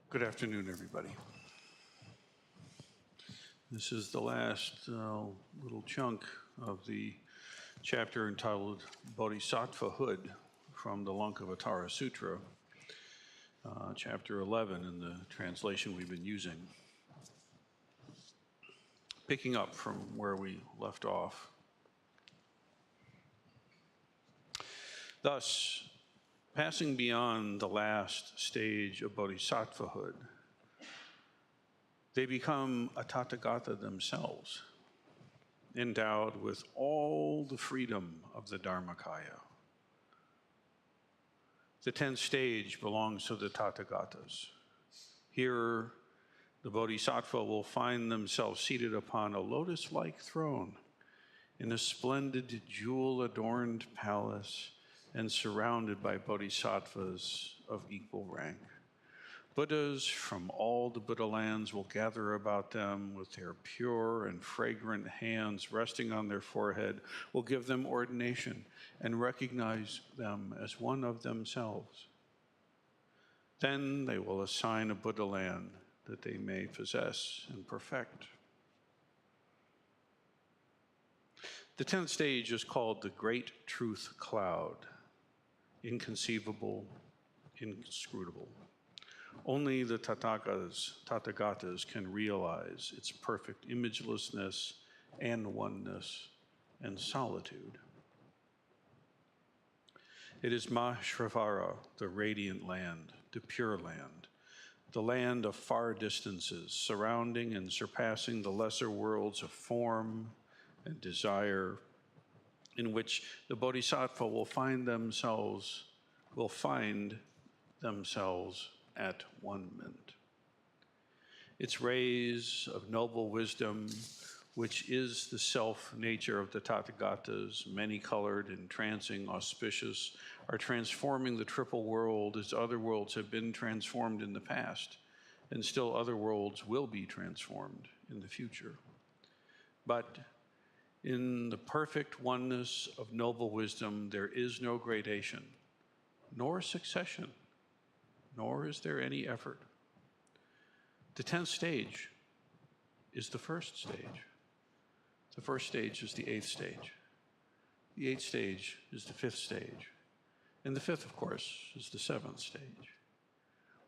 Good afternoon, everybody. This is the last little chunk of the chapter entitled Bodhisattvahood from the Lankavatara Sutra, chapter 11 in the translation we've been using. Picking up from where we left off. Thus, passing beyond the last stage of bodhisattvahood, they become a Tathagata themselves, endowed with all the freedom of the Dharmakaya. The 10th stage belongs to the Tathagatas. Here, the bodhisattva will find themselves seated upon a lotus-like throne in a splendid jewel-adorned palace and surrounded by bodhisattvas of equal rank. Buddhas from all the Buddha lands will gather about them with their pure and fragrant hands resting on their forehead, will give them ordination and recognize them as one of themselves. Then they will assign a Buddha land that they may possess and perfect. The 10th stage is called the Great Truth Cloud, inconceivable, inscrutable. Only the Tathagatas can realize its perfect imagelessness and oneness and solitude. It is Maheshvara, the radiant land, the pure land, the land of far distances, surrounding and surpassing the lesser worlds of form and desire, in which the bodhisattva will find themselves at one-ment. Its rays of noble wisdom, which is the self-nature of the Tathagatas, many-colored, entrancing, auspicious, are transforming the triple world as other worlds have been transformed in the past, and still other worlds will be transformed in the future. But in the perfect oneness of noble wisdom, there is no gradation, nor succession, nor is there any effort. The 10th stage is the first stage. The first stage is the 8th stage. The 8th stage is the 5th stage. And the 5th, of course, is the 7th stage.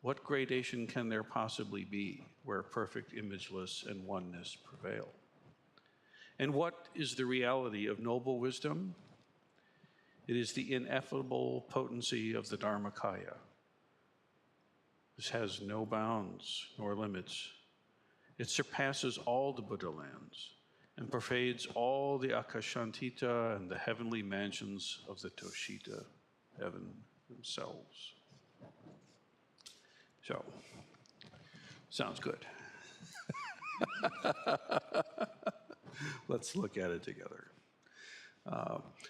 What gradation can there possibly be where perfect imageless and oneness prevail? And what is the reality of noble wisdom? It is the ineffable potency of the Dharmakaya. This has no bounds nor limits. It surpasses all the Buddha lands and pervades all the Akashantita and the heavenly mansions of the Toshita heaven themselves. So, sounds good. Let's look at it together.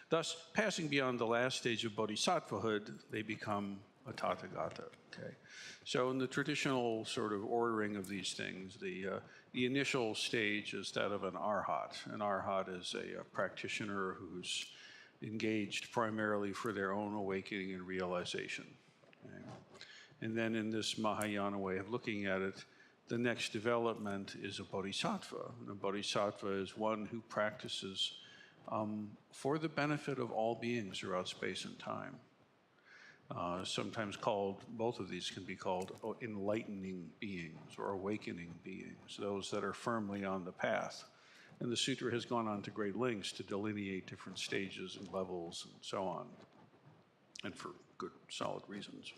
Thus, passing beyond the last stage of bodhisattvahood, they become a Tathagata. Okay, so in the traditional sort of ordering of these things, the initial stage is that of an arhat. An arhat is a practitioner who's engaged primarily for their own awakening and realization. Okay? And then in this Mahayana way of looking at it, the next development is a bodhisattva. And a bodhisattva is one who practices for the benefit of all beings throughout space and time. Sometimes called, both of these can be called enlightening beings or awakening beings, those that are firmly on the path. And the sutra has gone on to great lengths to delineate different stages and levels and so on, and for good, solid reasons.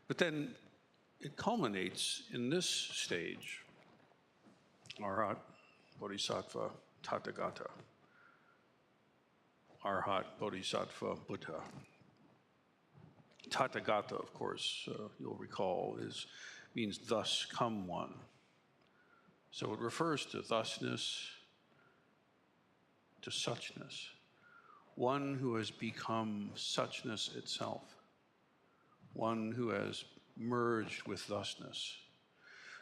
But then it culminates in this stage, Arhat, Bodhisattva, Tathagata. Arhat, Bodhisattva, Buddha. Tathagata, of course, you'll recall, means thus come one. So it refers to thusness, to suchness. One who has become suchness itself. One who has merged with thusness.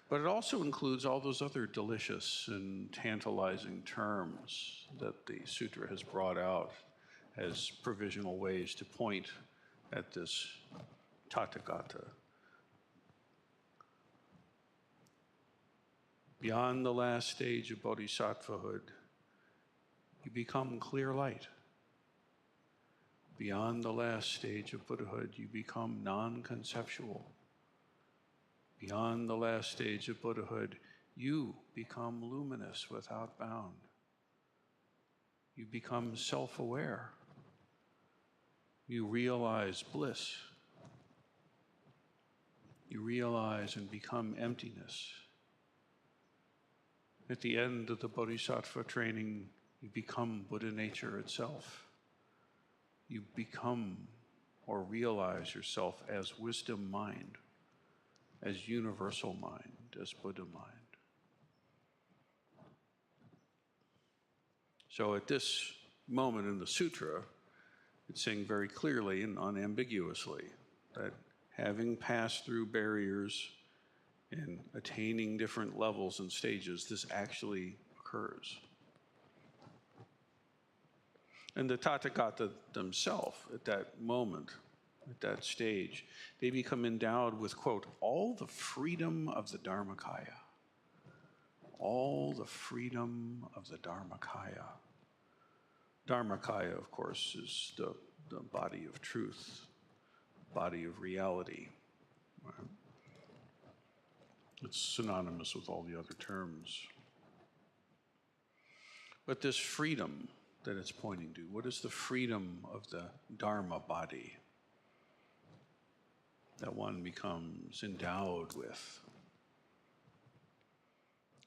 But it also includes all those other delicious and tantalizing terms that the sutra has brought out as provisional ways to point at this Tathagata. Beyond the last stage of bodhisattvahood, you become clear light. Beyond the last stage of Buddhahood, you become non-conceptual. Beyond the last stage of Buddhahood, you become luminous without bound. You become self-aware. You realize bliss. You realize and become emptiness. At the end of the bodhisattva training, you become Buddha nature itself. You become or realize yourself as wisdom mind, as universal mind, as Buddha mind. So at this moment in the sutra, it's saying very clearly and unambiguously that having passed through barriers and attaining different levels and stages, this actually occurs. And the Tathagata themselves, at that moment, at that stage, they become endowed with, quote, all the freedom of the Dharmakaya. All the freedom of the Dharmakaya. Dharmakaya, of course, is the body of truth, body of reality. Right? It's synonymous with all the other terms. But this freedom that it's pointing to, what is the freedom of the Dharma body that one becomes endowed with?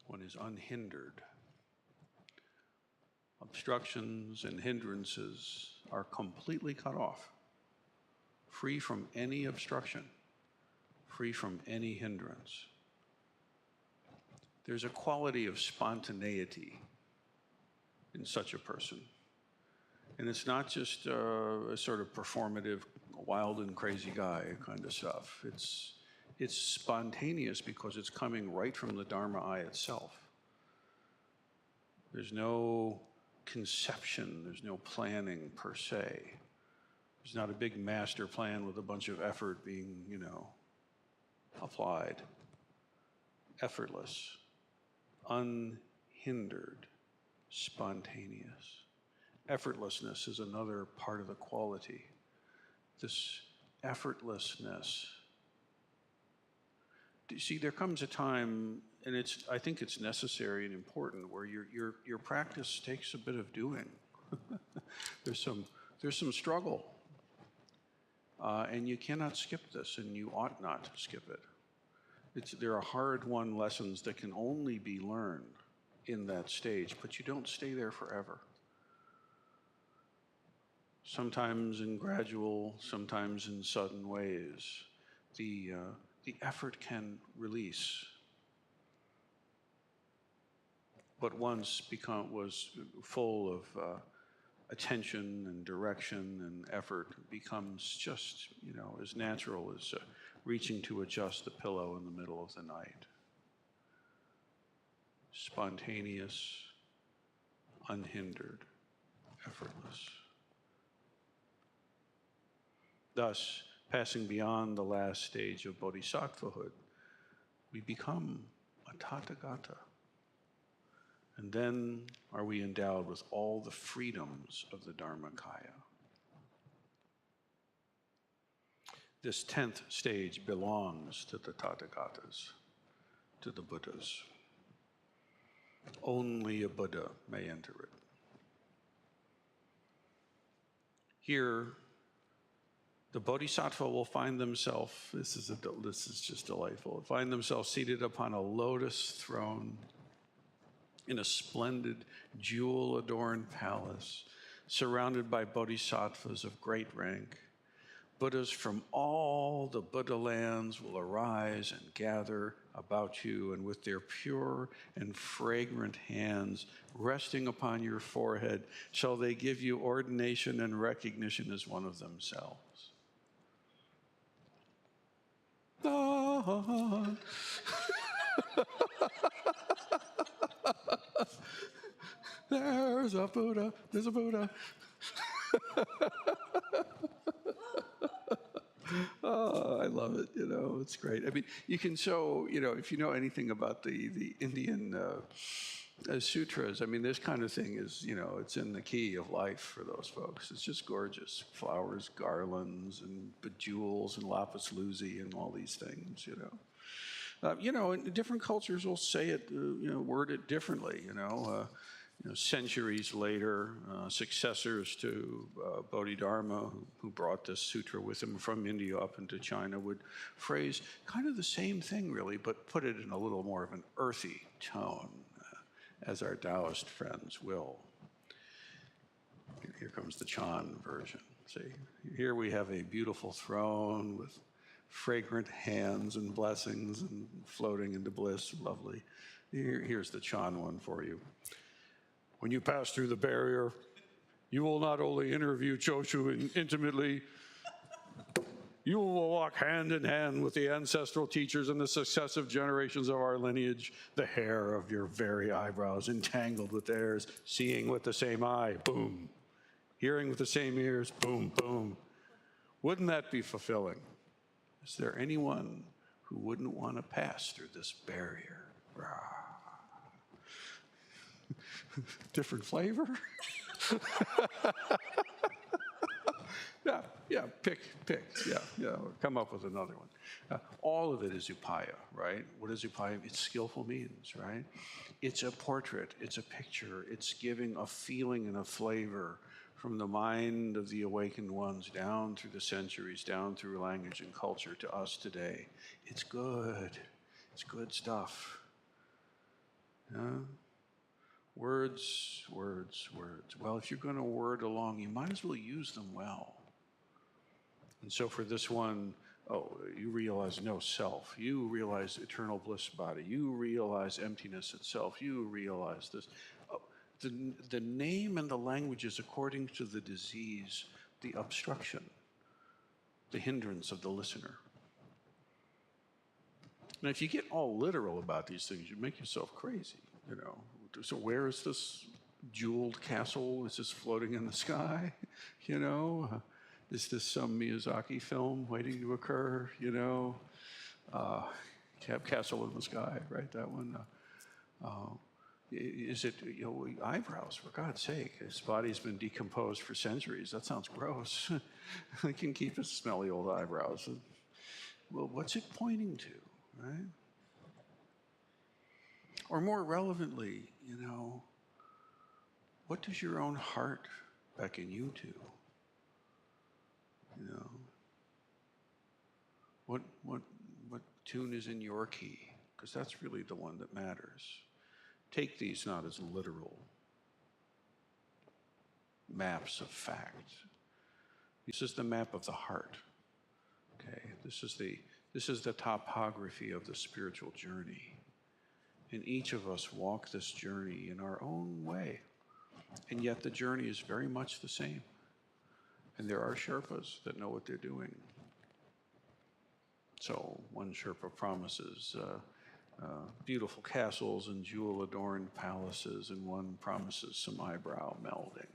One is unhindered. Obstructions and hindrances are completely cut off, free from any obstruction, free from any hindrance. There's a quality of spontaneity in such a person. And it's not just a sort of performative, wild and crazy guy kind of stuff. It's spontaneous because it's coming right from the Dharma eye itself. There's no conception, there's no planning per se. There's not a big master plan with a bunch of effort being, applied. Effortless, unhindered, spontaneous. Effortlessness is another part of the quality. This effortlessness. You see, there comes a time, and I think it's necessary and important, where your practice takes a bit of doing. There's some struggle, and you cannot skip this, and you ought not skip it. There are hard-won lessons that can only be learned in that stage, but you don't stay there forever. Sometimes in gradual, sometimes in sudden ways, the effort can release. What once was full of attention and direction and effort becomes just, as natural as reaching to adjust the pillow in the middle of the night. Spontaneous, unhindered, effortless. Thus, passing beyond the last stage of bodhisattvahood, we become a Tathagata. And then are we endowed with all the freedoms of the Dharmakaya. This 10th stage belongs to the Tathagatas, to the Buddhas. Only a Buddha may enter it. Here, the bodhisattva will find themselves, this is just delightful, find themselves seated upon a lotus throne in a splendid jewel-adorned palace, surrounded by bodhisattvas of great rank. Buddhas from all the Buddha lands will arise and gather about you, and with their pure and fragrant hands resting upon your forehead, shall they give you ordination and recognition as one of themselves. There's a Buddha, there's a Buddha. Oh, I love it. It's great. I mean, you can show, if you know anything about the Indian sutras, I mean, this kind of thing is, it's in the key of life for those folks. It's just gorgeous. Flowers, garlands, and bejewels, and lapis lazuli, and all these things, and different cultures will say it, word it differently, centuries later, successors to Bodhidharma, who brought this sutra with him from India up into China, would phrase kind of the same thing, really, but put it in a little more of an earthy tone, as our Taoist friends will. Here comes the Chan version. See, here we have a beautiful throne with fragrant hands and blessings and floating into bliss. Lovely. Here's the Chan one for you. When you pass through the barrier, you will not only interview Choshu intimately, you will walk hand in hand with the ancestral teachers and the successive generations of our lineage, the hair of your very eyebrows entangled with theirs, seeing with the same eye, boom, hearing with the same ears, boom, boom. Wouldn't that be fulfilling? Is there anyone who wouldn't want to pass through this barrier? Different flavor? Yeah, pick, yeah, come up with another one. All of it is upaya, right? What is upaya? It's skillful means, right? It's a portrait, it's a picture, it's giving a feeling and a flavor from the mind of the awakened ones down through the centuries, down through language and culture to us today. It's good stuff. Yeah? Words. Well, if you're going to word along, you might as well use them well. And so for this one, you realize no self. You realize eternal bliss body. You realize emptiness itself. You realize this. The name and the language is according to the disease, the obstruction, the hindrance of the listener. Now, if you get all literal about these things, you make yourself crazy, So where is this jeweled castle? Is this floating in the sky? Is this some Miyazaki film waiting to occur? Castle in the Sky, right? That one. Is it eyebrows? For God's sake, his body's been decomposed for centuries. That sounds gross. I can keep his smelly old eyebrows. Well, what's it pointing to, right? Or more relevantly, what does your own heart beckon you to? What tune is in your key? Because that's really the one that matters. Take these not as literal maps of fact. This is the map of the heart. Okay, this is the topography of the spiritual journey. And each of us walk this journey in our own way. And yet the journey is very much the same. And there are Sherpas that know what they're doing. So one Sherpa promises beautiful castles and jewel-adorned palaces, and one promises some eyebrow melding.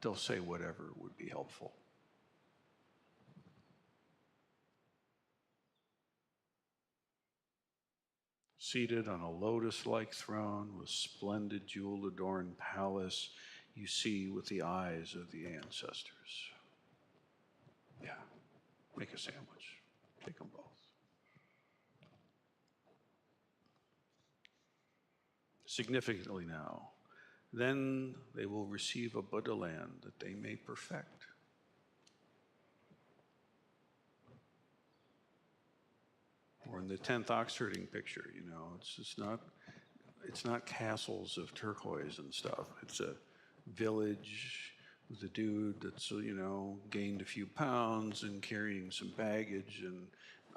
They'll say whatever would be helpful. Seated on a lotus-like throne with splendid jewel-adorned palace, you see with the eyes of the ancestors. Yeah, make a sandwich. Take them both. Significantly now, then they will receive a Buddha land that they may perfect. Or in the 10th ox herding picture, it's not castles of turquoise and stuff. It's a village with a dude that's, gained a few pounds and carrying some baggage and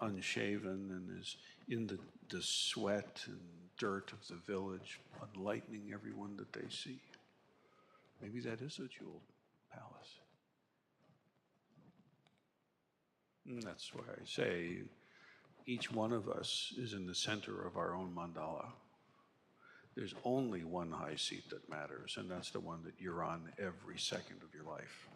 unshaven and is in the sweat and dirt of the village, enlightening everyone that they see. Maybe that is a jeweled palace. And that's why I say each one of us is in the center of our own mandala. There's only one high seat that matters, and that's the one that you're on every second of your life.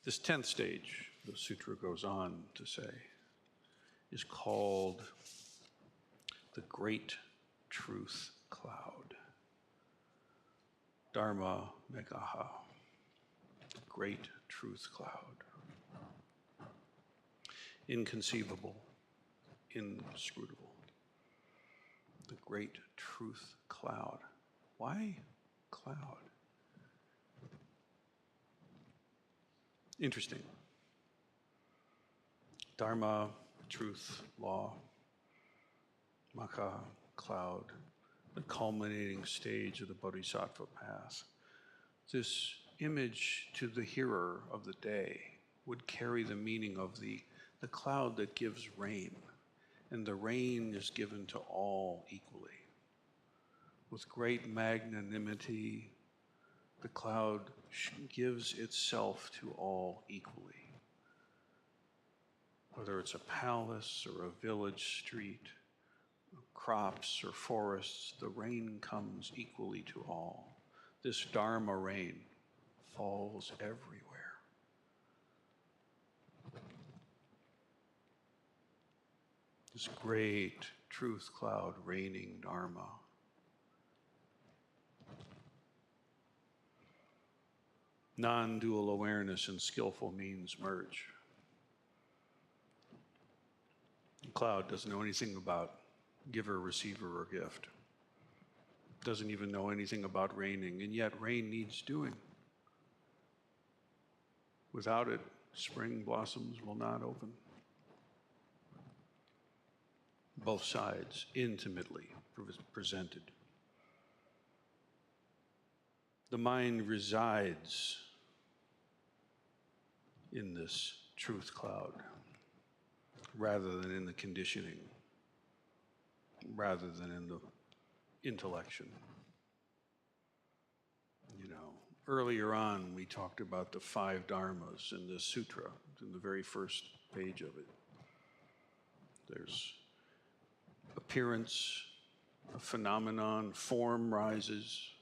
This 10th stage, the sutra goes on to say, is called the Great Truth Cloud. Dharma Megaha, the Great Truth Cloud. Inconceivable, inscrutable. The Great Truth Cloud. Why cloud? Interesting. Dharma, truth, law, Magga, cloud, the culminating stage of the Bodhisattva path. This image to the hearer of the day would carry the meaning of the cloud that gives rain, and the rain is given to all equally. With great magnanimity, the cloud gives itself to all equally. Whether it's a palace or a village street, crops or forests, the rain comes equally to all. This Dharma rain falls everywhere. This great truth cloud raining Dharma. Non-dual awareness and skillful means merge. The cloud doesn't know anything about giver, receiver, or gift. Doesn't even know anything about raining, and yet rain needs doing. Without it, spring blossoms will not open. Both sides intimately presented. The mind resides in this truth cloud rather than in the conditioning, rather than in the intellection. You know, earlier on we talked about the 5 dharmas in the sutra, in the very first page of it. There's appearance, a phenomenon, form rises,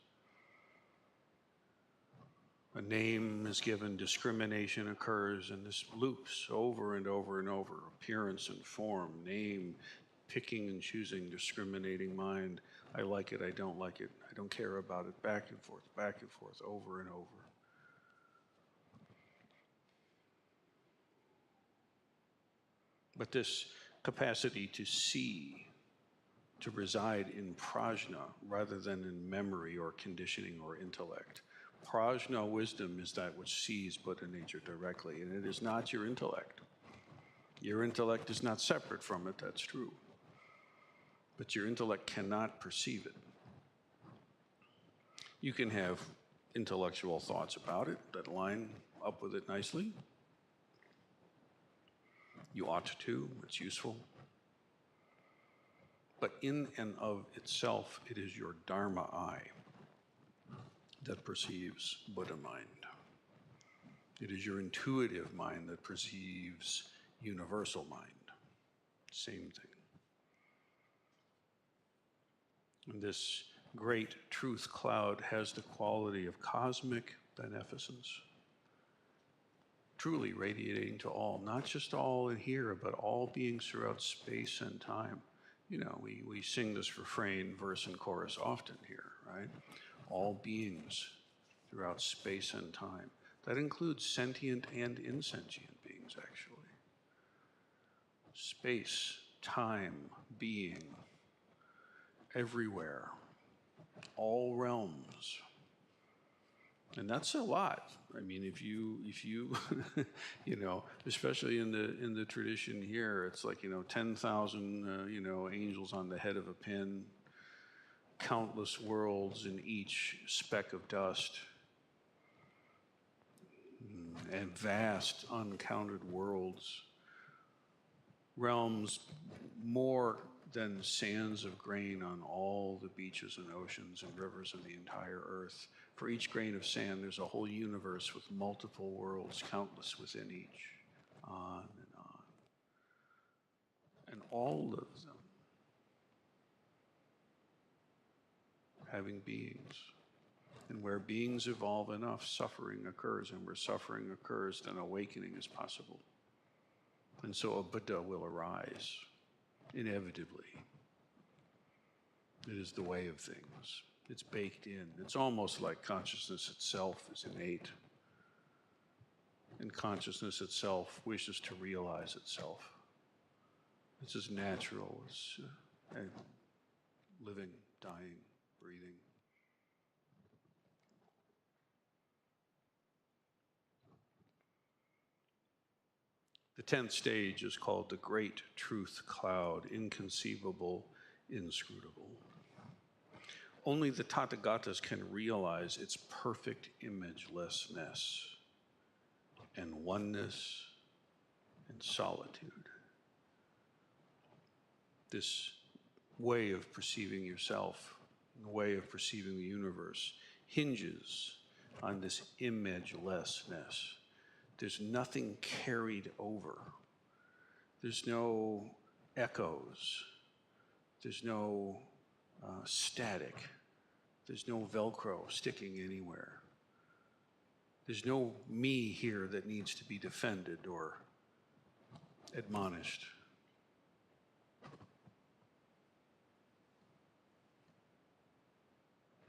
a name is given, discrimination occurs, and this loops over and over and over. Appearance and form, name, picking and choosing, discriminating mind. I like it, I don't like it, I don't care about it, back and forth, over and over. But this capacity to see, to reside in prajna rather than in memory or conditioning or intellect. Prajna wisdom is that which sees Buddha nature directly, and it is not your intellect. Your intellect is not separate from it, that's true. But your intellect cannot perceive it. You can have intellectual thoughts about it that line up with it nicely. You ought to, it's useful. But in and of itself, it is your Dharma eye that perceives Buddha mind. It is your intuitive mind that perceives universal mind. Same thing. And this great truth cloud has the quality of cosmic beneficence, truly radiating to all, not just all in here, but all beings throughout space and time. You know, we sing this refrain, verse and chorus often here, right? All beings throughout space and time. That includes sentient and insentient beings, actually. Space, time, being, everywhere, all realms. And that's a lot. I mean, if you you know, especially in the tradition here, it's like, 10,000 angels on the head of a pin, countless worlds in each speck of dust, and vast uncounted worlds, realms more than sands of grain on all the beaches and oceans and rivers of the entire earth. For each grain of sand, there's a whole universe with multiple worlds, countless within each, on and on. And all of them having beings, And where beings evolve enough, suffering occurs. And where suffering occurs, then awakening is possible. And so a Buddha will arise, inevitably. It is the way of things. It's baked in. It's almost like consciousness itself is innate. And consciousness itself wishes to realize itself. It's as natural as living, dying, breathing. The 10th stage is called the Great Truth Cloud, inconceivable, inscrutable. Only the Tathagatas can realize its perfect imagelessness and oneness and solitude. This way of perceiving yourself, the way of perceiving the universe, hinges on this imagelessness. There's nothing carried over. There's no echoes. There's no static. There's no Velcro sticking anywhere. There's no me here that needs to be defended or admonished.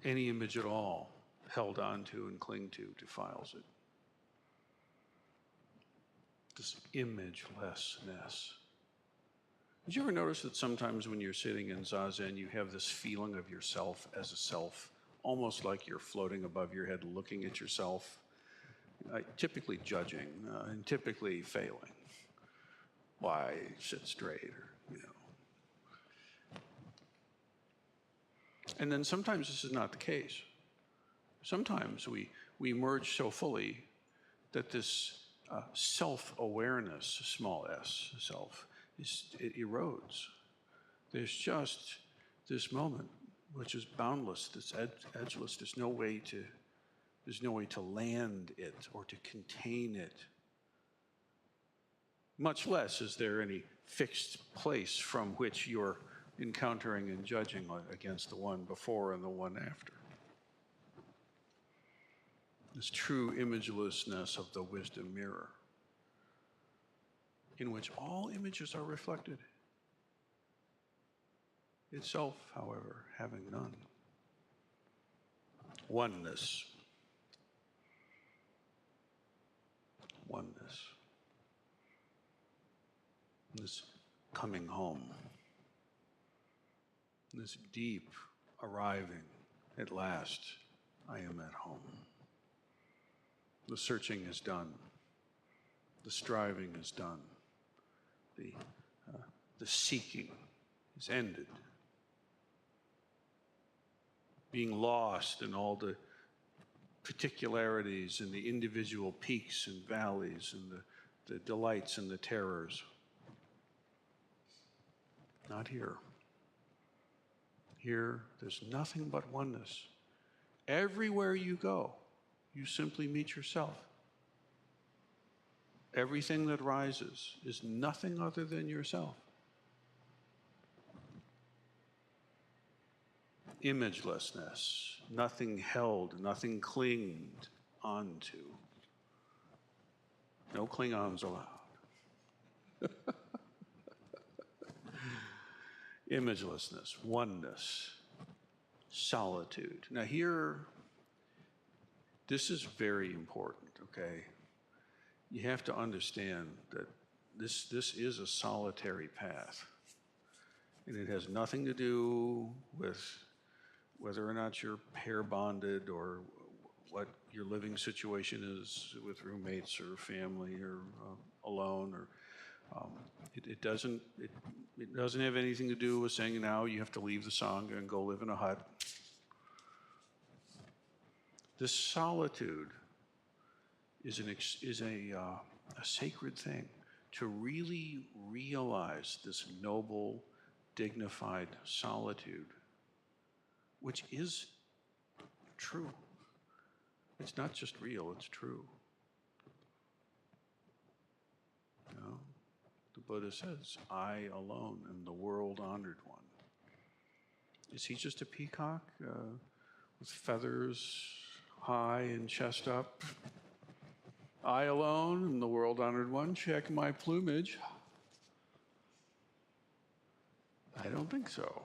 Any image at all held onto and cling to defiles it. This imagelessness. Did you ever notice that sometimes when you're sitting in Zazen, you have this feeling of yourself as a self, almost like you're floating above your head looking at yourself, typically judging and typically failing. Why sit straight, or, you know. And then sometimes this is not the case. Sometimes we merge so fully that this self-awareness, small s, self, it erodes. There's just this moment which is boundless, that's edgeless. There's no way to land it or to contain it. Much less is there any fixed place from which you're encountering and judging against the one before and the one after. This true imagelessness of the wisdom mirror, in which all images are reflected. Itself, however, having none. Oneness. Oneness. This coming home. This deep arriving, at last, I am at home. The searching is done. The striving is done. The seeking is ended. Being lost in all the particularities and the individual peaks and valleys and the delights and the terrors. Not here. Here, there's nothing but oneness. Everywhere you go, you simply meet yourself. Everything that rises is nothing other than yourself. Imagelessness, nothing held, nothing clinged onto. No Klingons allowed. Imagelessness, oneness, solitude. Now here, this is very important, okay? You have to understand that this is a solitary path. And it has nothing to do with whether or not you're pair bonded or what your living situation is with roommates or family or alone. Or it doesn't have anything to do with saying now you have to leave the Sangha and go live in a hut. This solitude is a sacred thing. To really realize this noble, dignified solitude, which is true. It's not just real, it's true. You know, the Buddha says, I alone am the world-honored one. Is he just a peacock with feathers high and chest up. I alone am the world-honored one. Check my plumage. I don't think so.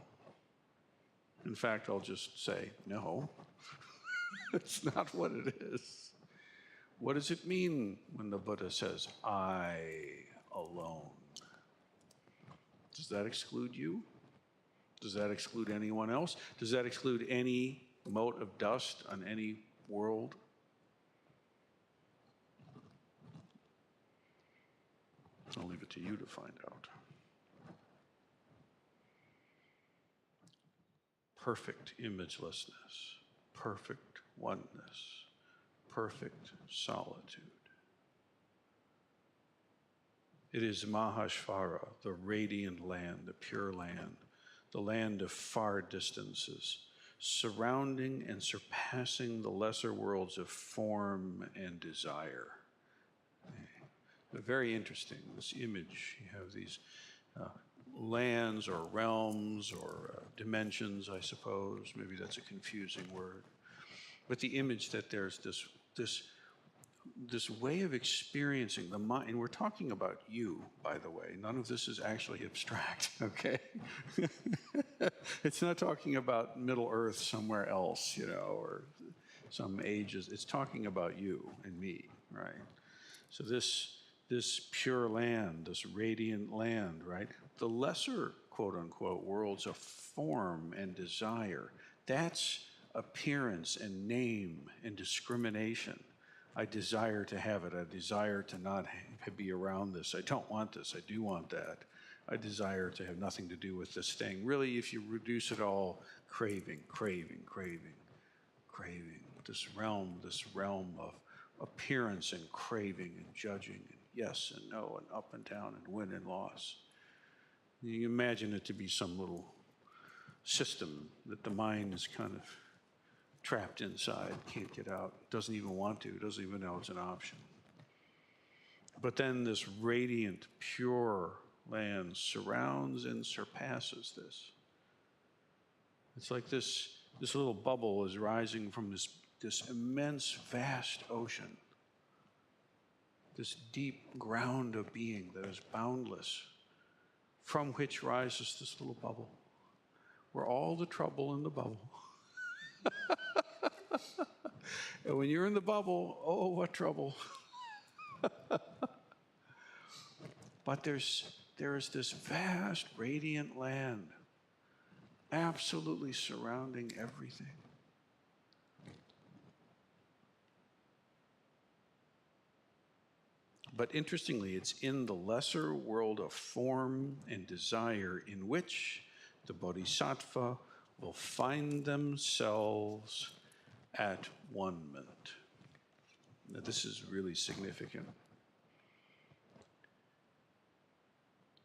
In fact, I'll just say, no, it's not what it is. What does it mean when the Buddha says, I alone? Does that exclude you? Does that exclude anyone else? Does that exclude any mote of dust on any world? I'll leave it to you to find out. Perfect imagelessness, perfect oneness, perfect solitude. It is Mahashvara, the radiant land, the pure land, the land of far distances, surrounding and surpassing the lesser worlds of form and desire. Very interesting, this image. You have these lands or realms or dimensions, I suppose. Maybe that's a confusing word. But the image that there's this way of experiencing the mind, and we're talking about you, by the way. None of this is actually abstract, okay? It's not talking about Middle Earth somewhere else, or some ages. It's talking about you and me, right? So this pure land, this radiant land, right? The lesser, quote unquote, worlds of form and desire, that's appearance and name and discrimination. I desire to have it. I desire to not be around this. I don't want this. I do want that. I desire to have nothing to do with this thing. Really, if you reduce it all, craving, craving, craving, craving. This realm of appearance and craving and judging and yes and no and up and down and win and loss. You imagine it to be some little system that the mind is kind of trapped inside, can't get out, doesn't even want to, doesn't even know it's an option. But then this radiant, pure land surrounds and surpasses this. It's like this little bubble is rising from this immense, vast ocean, this deep ground of being that is boundless, from which rises this little bubble, where all the trouble in the bubble. And when you're in the bubble, oh, what trouble. But there is this vast, radiant land, absolutely surrounding everything. But interestingly, it's in the lesser world of form and desire in which the bodhisattva will find themselves at one-ment. Now, this is really significant.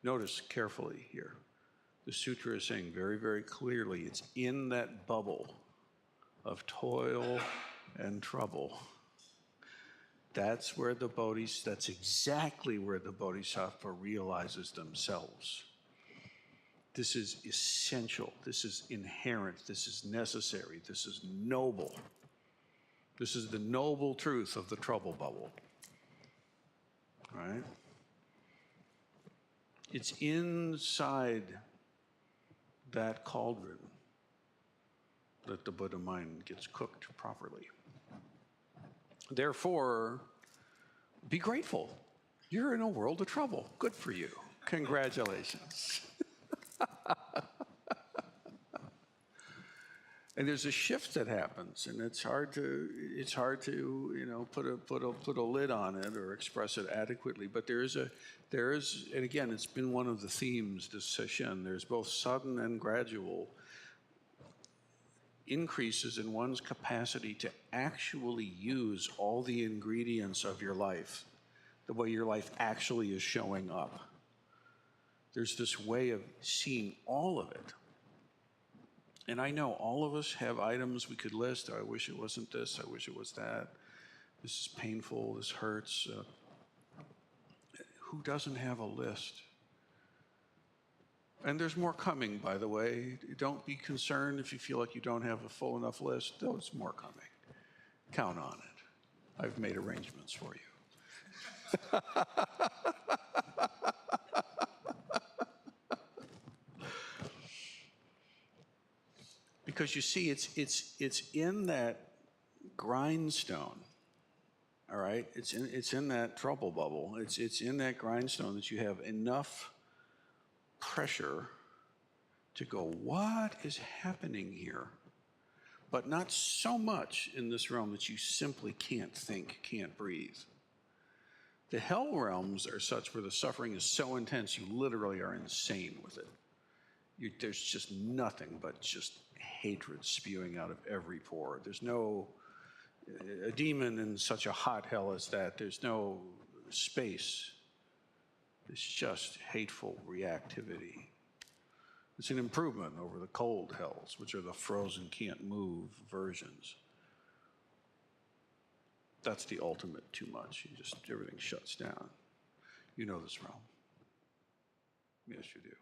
Notice carefully here. The sutra is saying very, very clearly, it's in that bubble of toil and trouble. That's exactly where the bodhisattva realizes themselves. This is essential. This is inherent. This is necessary. This is noble. This is the noble truth of the trouble bubble. Right? It's inside that cauldron that the Buddha mind gets cooked properly. Therefore, be grateful. You're in a world of trouble. Good for you. Congratulations. And there's a shift that happens, and it's hard to put a lid on it or express it adequately. But there is, and again, it's been one of the themes this session. There's both sudden and gradual increases in one's capacity to actually use all the ingredients of your life, the way your life actually is showing up. There's this way of seeing all of it. And I know all of us have items we could list. I wish it wasn't this. I wish it was that. This is painful. This hurts. Who doesn't have a list? And there's more coming, by the way. Don't be concerned if you feel like you don't have a full enough list. There's more coming. count on it. I've made arrangements for you. Because you see, it's in that grindstone, all right? It's in that trouble bubble. It's in that grindstone that you have enough pressure to go, what is happening here? But not so much in this realm that you simply can't think, can't breathe. The hell realms are such where the suffering is so intense, you literally are insane with it. There's just nothing but just hatred spewing out of every pore. There's no, a demon in such a hot hell as that, there's no space. It's just hateful reactivity. It's an improvement over the cold hells, which are the frozen, can't move versions. That's the ultimate too much. Everything shuts down. You know this realm. Yes, you do.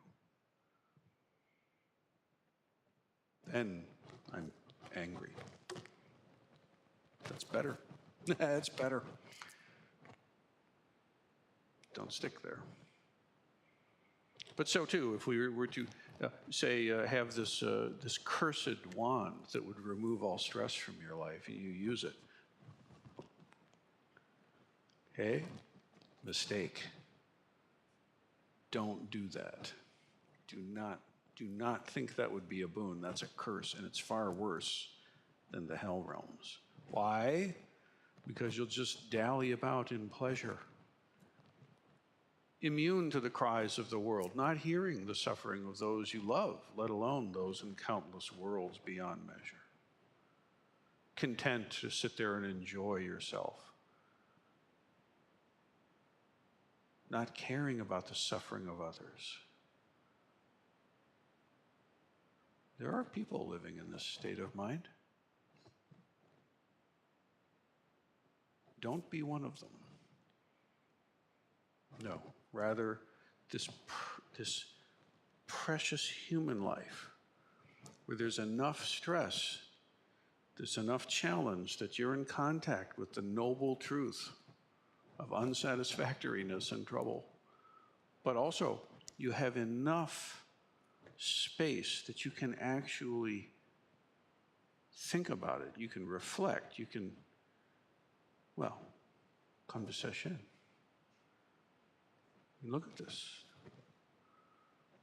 Then I'm angry. That's better. That's better. Don't stick there. But so too, if we were to say have this cursed wand that would remove all stress from your life, and you use it. Okay? Mistake. Don't do that. Do not think that would be a boon. That's a curse, and it's far worse than the hell realms. Why? Because you'll just dally about in pleasure, immune to the cries of the world, not hearing the suffering of those you love, let alone those in countless worlds beyond measure. Content to sit there and enjoy yourself, not caring about the suffering of others. There are people living in this state of mind. Don't be one of them. No, rather this precious human life where there's enough stress, there's enough challenge that you're in contact with the noble truth of unsatisfactoriness and trouble. But also, you have enough space that you can actually think about it. You can reflect. You can, well, come to session. Look at this.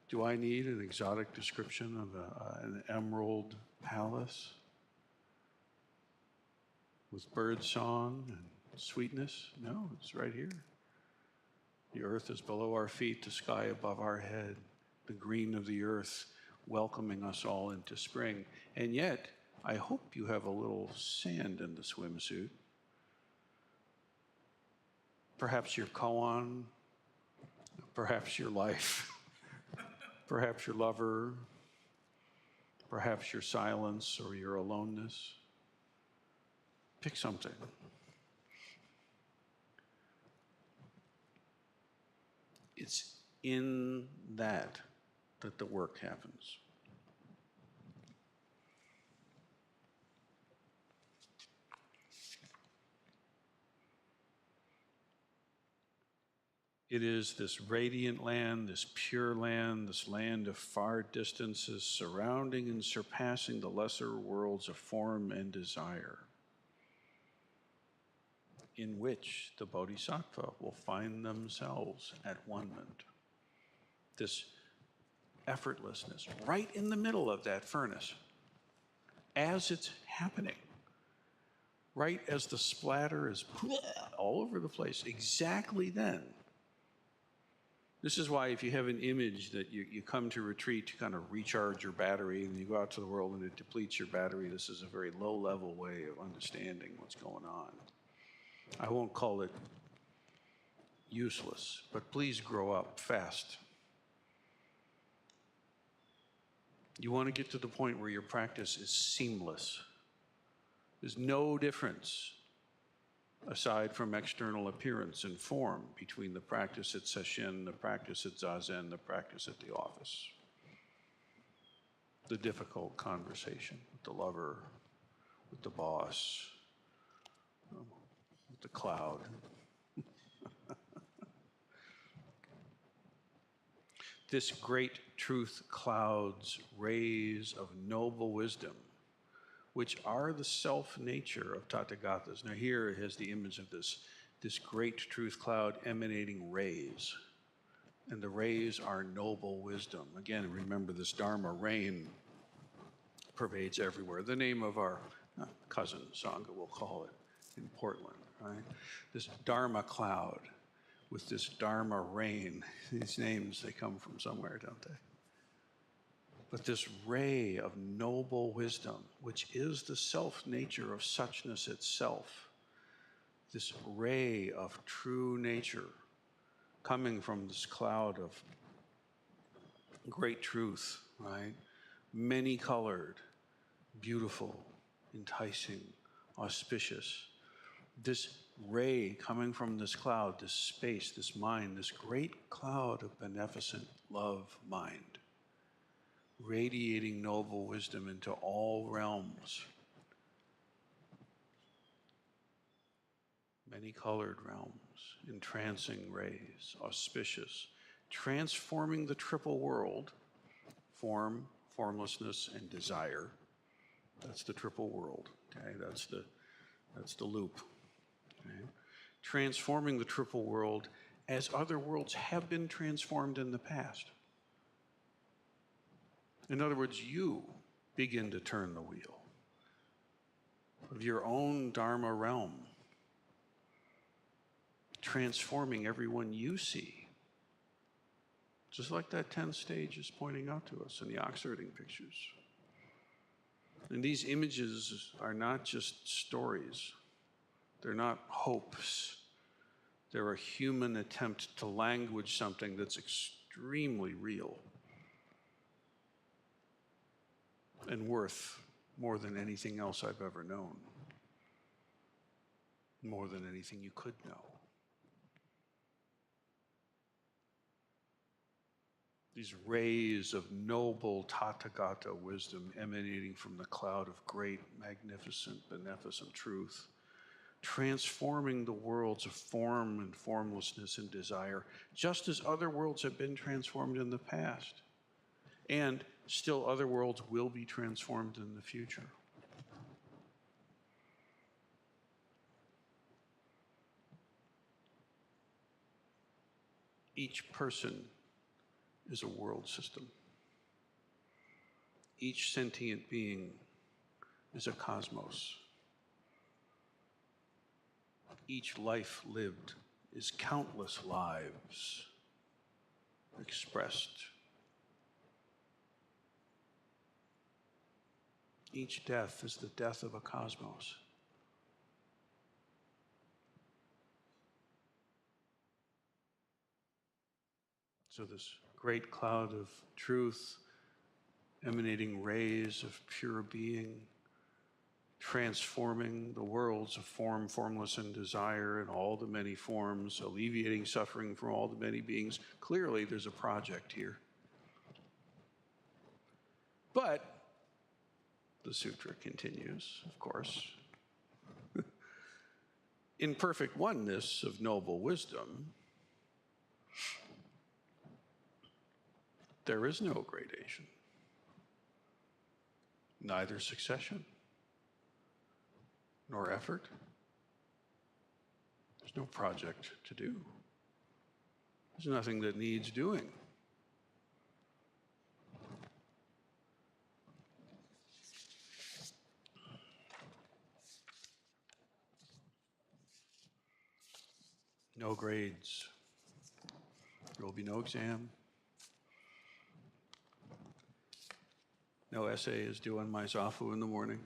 Do I need an exotic description of an emerald palace with bird song and sweetness? No, it's right here. The earth is below our feet, the sky above our head, the green of the earth welcoming us all into spring. And yet, I hope you have a little sand in the swimsuit. Perhaps your koan, perhaps your life, perhaps your lover, perhaps your silence or your aloneness. Pick something. It's in that the work happens. It is this radiant land, this pure land, this land of far distances, surrounding and surpassing the lesser worlds of form and desire, in which the Bodhisattva will find themselves at one-ment. This effortlessness, right in the middle of that furnace, as it's happening, right as the splatter is all over the place, exactly then. This is why if you have an image that you come to retreat to kind of recharge your battery and you go out to the world and it depletes your battery, this is a very low-level way of understanding what's going on. I won't call it useless, but please grow up fast. You want to get to the point where your practice is seamless. There's no difference aside from external appearance and form between the practice at sesshin, the practice at zazen, the practice at the office. The difficult conversation with the lover, with the boss, with the cloud. This great truth clouds rays of noble wisdom, which are the self-nature of Tathagatas. Now here it has the image of this great truth cloud emanating rays. And the rays are noble wisdom. Again, remember this Dharma rain pervades everywhere. The name of our cousin, Sangha, we'll call it, in Portland, right? This Dharma cloud with this Dharma rain. These names, they come from somewhere, don't they? But this ray of noble wisdom, which is the self-nature of suchness itself, this ray of true nature coming from this cloud of great truth, right? Many-colored, beautiful, enticing, auspicious. This ray coming from this cloud, this space, this mind, this great cloud of beneficent love mind, radiating noble wisdom into all realms, many-colored realms, entrancing rays, auspicious, transforming the triple world, form, formlessness, and desire. That's the triple world, okay? That's the loop, okay? Transforming the triple world as other worlds have been transformed in the past. In other words, you begin to turn the wheel of your own Dharma realm, transforming everyone you see. Just like that 10th stage is pointing out to us in the ox-herding pictures. And these images are not just stories. They're not hopes. They're a human attempt to language something that's extremely real and worth more than anything else I've ever known, more than anything you could know. These rays of noble Tathagata wisdom emanating from the cloud of great, magnificent, beneficent truth, transforming the worlds of form and formlessness and desire, just as other worlds have been transformed in the past. And still other worlds will be transformed in the future. Each person is a world system. Each sentient being is a cosmos. Each life lived is countless lives expressed. Each death is the death of a cosmos. So this great cloud of truth, emanating rays of pure being, transforming the worlds of form, formless, and desire in all the many forms, alleviating suffering from all the many beings. Clearly, there's a project here. But the sutra continues, of course. In perfect oneness of noble wisdom, there is no gradation, neither succession nor effort. There's no project to do. There's nothing that needs doing. No grades. There will be no exam. No essay is due on my zafu in the morning.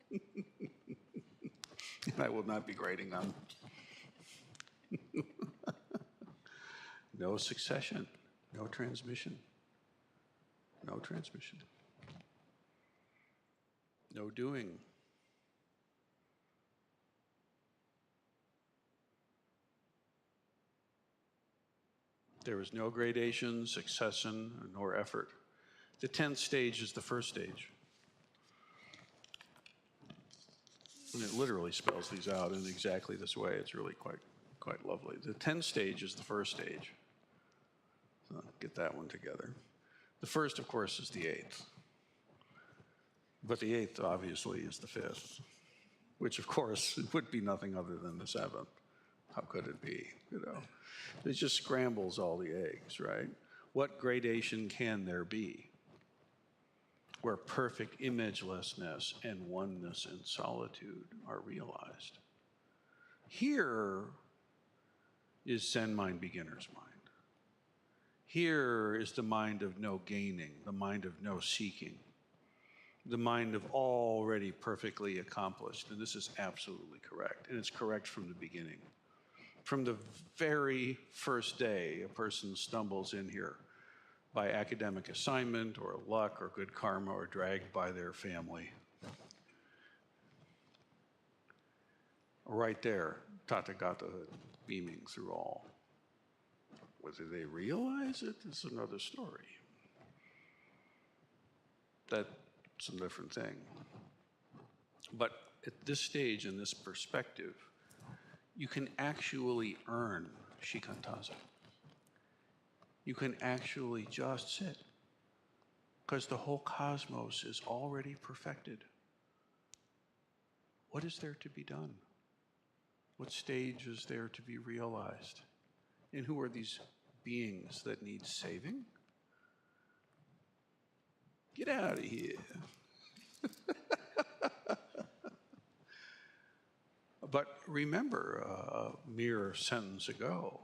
And I will not be grading them. No succession, no transmission, no transmission, no doing. There is no gradation, succession, nor effort. The 10th stage is the first stage. And it literally spells these out in exactly this way. It's really quite lovely. The 10th stage is the first stage. So get that one together. The first, of course, is the 8th. But the 8th, obviously, is the 5th, which, of course, would be nothing other than the 7th. How could it be, you know? It just scrambles all the eggs, right? What gradation can there be where perfect imagelessness and oneness and solitude are realized? Here is Zen mind, beginner's mind. Here is the mind of no gaining, the mind of no seeking, the mind of already perfectly accomplished. And this is absolutely correct. And it's correct from the beginning. From the very first day, a person stumbles in here by academic assignment or luck or good karma or dragged by their family. Right there, Tathagatahood beaming through all. Whether they realize it is another story. That's a different thing. But at this stage, in this perspective, you can actually earn shikantaza. You can actually just sit, because the whole cosmos is already perfected. What is there to be done? What stage is there to be realized? And who are these beings that need saving? Get out of here. But remember, a mere sentence ago,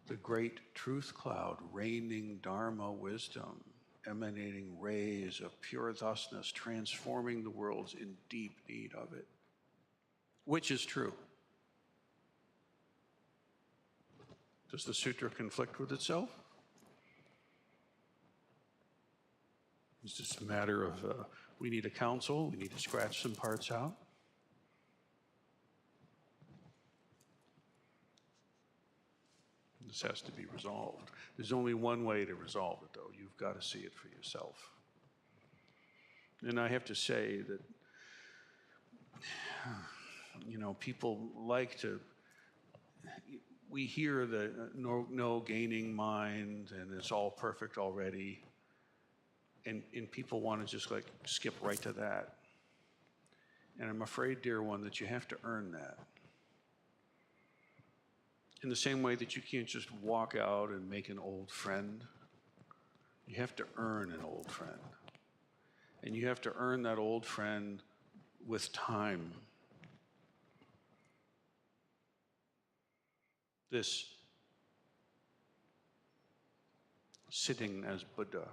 the great truth cloud, raining Dharma wisdom, emanating rays of pure thusness, transforming the worlds in deep need of it. Which is true? Does the sutra conflict with itself? It's just a matter of we need a council, we need to scratch some parts out. This has to be resolved. There's only one way to resolve it, though. You've got to see it for yourself. And I have to say that, you know, people like to, we hear the no gaining mind and it's all perfect already. And people want to just like skip right to that. And I'm afraid, dear one, that you have to earn that. In the same way that you can't just walk out and make an old friend, you have to earn an old friend. And you have to earn that old friend with time. This sitting as Buddha.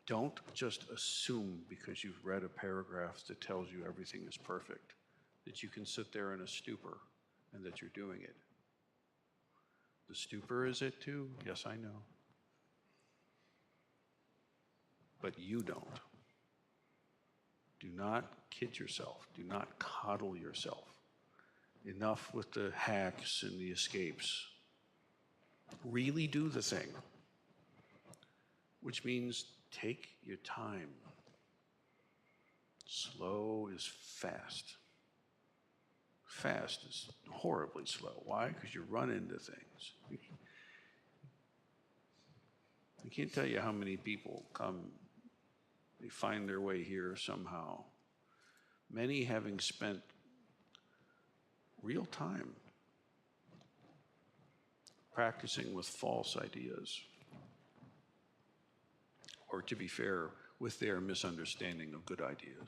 Don't just assume because you've read a paragraph that tells you everything is perfect, that you can sit there in a stupor and that you're doing it. The stupor is it too? Yes, I know. But you don't. Do not kid yourself. Do not coddle yourself. Enough with the hacks and the escapes. Really do the thing. Which means take your time. Slow is fast. Fast is horribly slow. Why? Because you run into things. I can't tell you how many people come, they find their way here somehow. Many having spent real time practicing with false ideas. Or to be fair, with their misunderstanding of good ideas.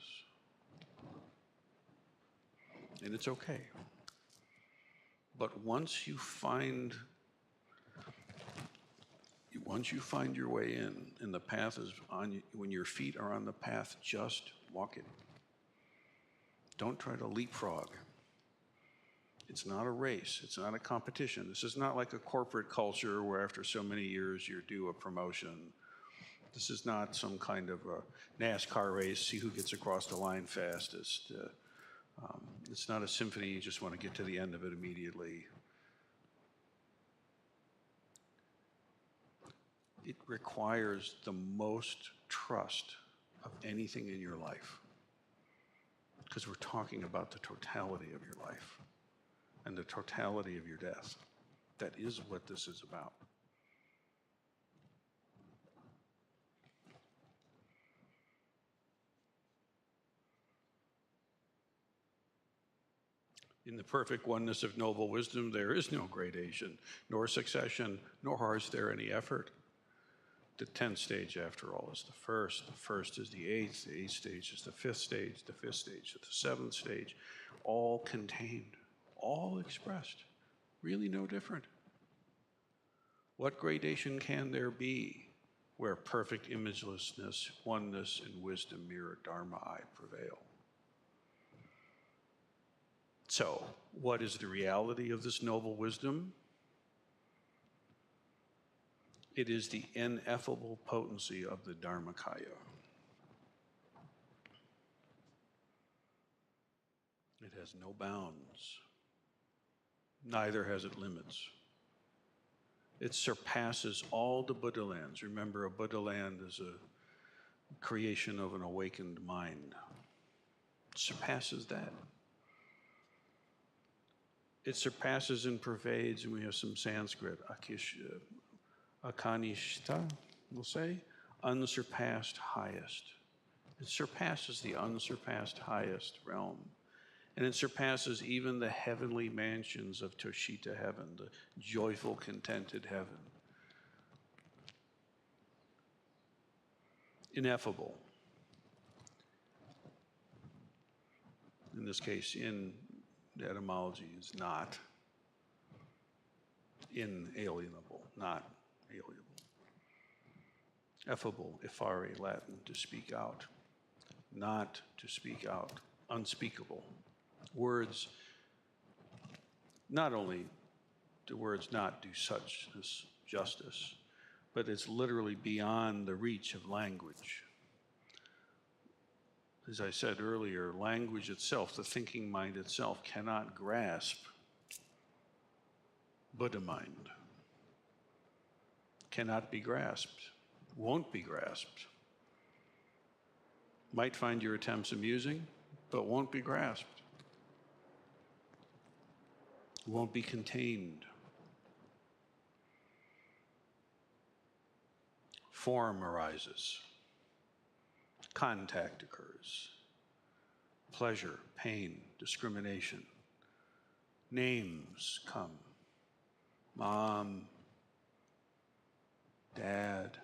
And it's okay. But once you find your way in, and the path is on, when your feet are on the path, just walk it. Don't try to leapfrog. It's not a race. It's not a competition. This is not like a corporate culture where after so many years you're due a promotion. This is not some kind of a NASCAR race, see who gets across the line fastest. It's not a symphony, you just want to get to the end of it immediately. It requires the most trust of anything in your life. because we're talking about the totality of your life and the totality of your death. That is what this is about. In the perfect oneness of noble wisdom, there is no gradation, nor succession, nor is there any effort. The 10th stage, after all, is the first. The first is the 8th. The 8th stage is the 5th stage. The 5th stage is the 7th stage. All contained, all expressed, really no different. What gradation can there be where perfect imagelessness, oneness, and wisdom mirror Dharma I prevail? So, what is the reality of this noble wisdom? It is the ineffable potency of the Dharmakaya. It has no bounds, neither has it limits. It surpasses all the Buddha lands. Remember, a Buddha land is a creation of an awakened mind. It surpasses that. It surpasses and pervades, and we have some Sanskrit, akanishta, we'll say, unsurpassed highest. It surpasses the unsurpassed highest realm. And it surpasses even the heavenly mansions of Toshita heaven, the joyful, contented heaven. Ineffable. In this case, in the etymology is not. Inalienable, not alienable. Effable, effare, Latin, to speak out. Not to speak out, unspeakable. Words, not only do words not do such as justice, but it's literally beyond the reach of language. As I said earlier, language itself, the thinking mind itself, cannot grasp Buddha mind. Cannot be grasped, won't be grasped. Might find your attempts amusing, but won't be grasped. Won't be contained. Form arises. Contact occurs. Pleasure, pain, discrimination. Names come. Mom, Dad.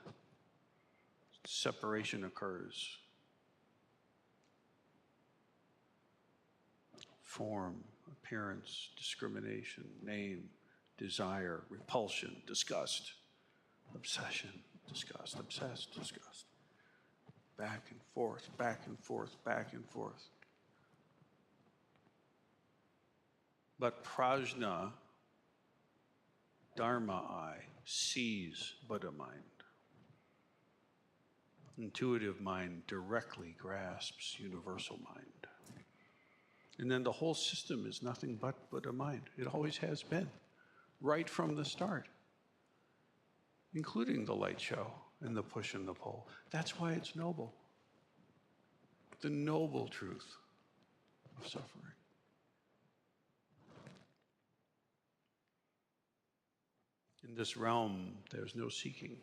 Separation occurs. Form, appearance, discrimination, name, desire, repulsion, disgust, obsession, disgust, obsessed, disgust. Back and forth, back and forth, back and forth. But prajna, Dharma I, sees Buddha mind. Intuitive mind directly grasps universal mind. And then the whole system is nothing but Buddha mind. It always has been, right from the start, including the light show and the push and the pull. That's why it's noble. The noble truth of suffering. In this realm, there's no seeking.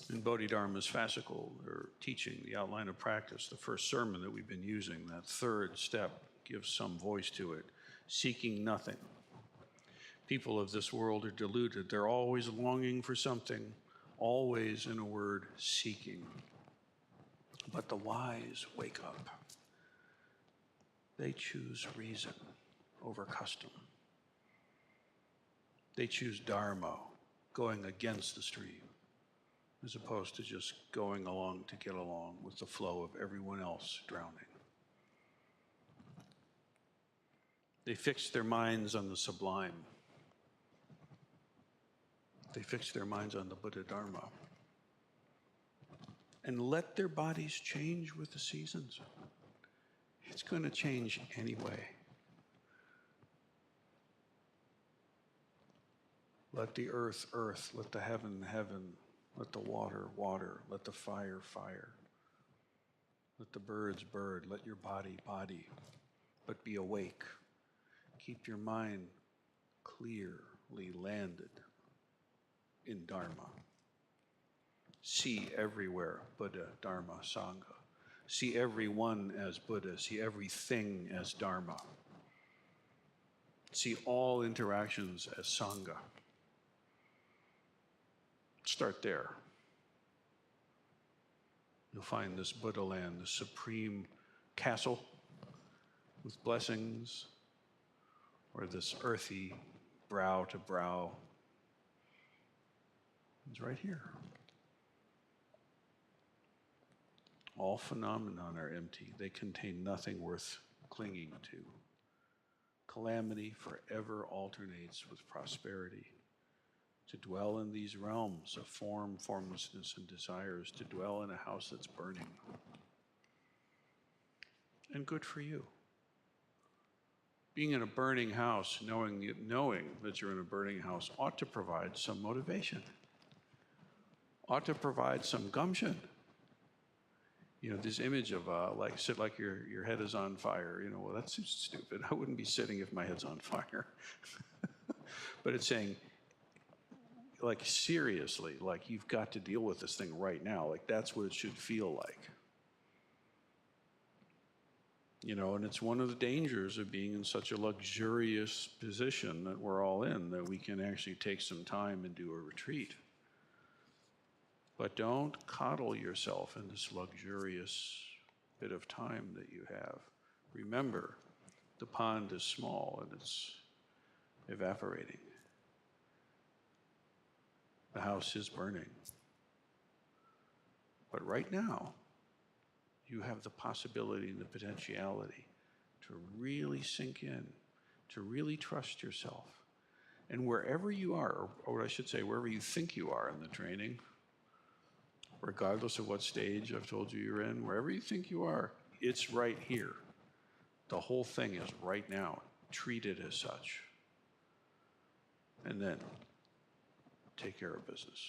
In Bodhidharma's fascicle, or teaching, the outline of practice, the first sermon that we've been using, that third step gives some voice to it, seeking nothing. People of this world are deluded. They're always longing for something, always, in a word, seeking. But the wise wake up. They choose reason over custom. They choose Dharma, going against the stream, as opposed to just going along to get along with the flow of everyone else drowning. They fix their minds on the sublime. They fix their minds on the Buddha Dharma. And let their bodies change with the seasons. It's going to change anyway. Let the earth, earth. Let the heaven, heaven. Let the water, water. Let the fire, fire. Let the birds bird, let your body body, but be awake. Keep your mind clearly landed in Dharma. See everywhere Buddha, Dharma, Sangha. See everyone as Buddha, see everything as Dharma. See all interactions as Sangha. Start there. You'll find this Buddha land, the supreme castle with blessings, or this earthy brow to brow. It's right here. All phenomena are empty. They contain nothing worth clinging to. Calamity forever alternates with prosperity. To dwell in these realms of form, formlessness, and desires, to dwell in a house that's burning. And good for you. Being in a burning house, knowing that you're in a burning house, ought to provide some motivation, ought to provide some gumption. You know, this image of sit like your head is on fire, well, that's stupid. I wouldn't be sitting if my head's on fire. But it's saying, like, seriously, like, you've got to deal with this thing right now. Like, that's what it should feel like. And it's one of the dangers of being in such a luxurious position that we're all in, that we can actually take some time and do a retreat. But don't coddle yourself in this luxurious bit of time that you have. Remember, the pond is small and it's evaporating. The house is burning. But right now, you have the possibility and the potentiality to really sink in, to really trust yourself. And wherever you are, or what I should say, wherever you think you are in the training, regardless of what stage I've told you you're in, wherever you think you are, it's right here. The whole thing is right now. Treat it as such. And then take care of business.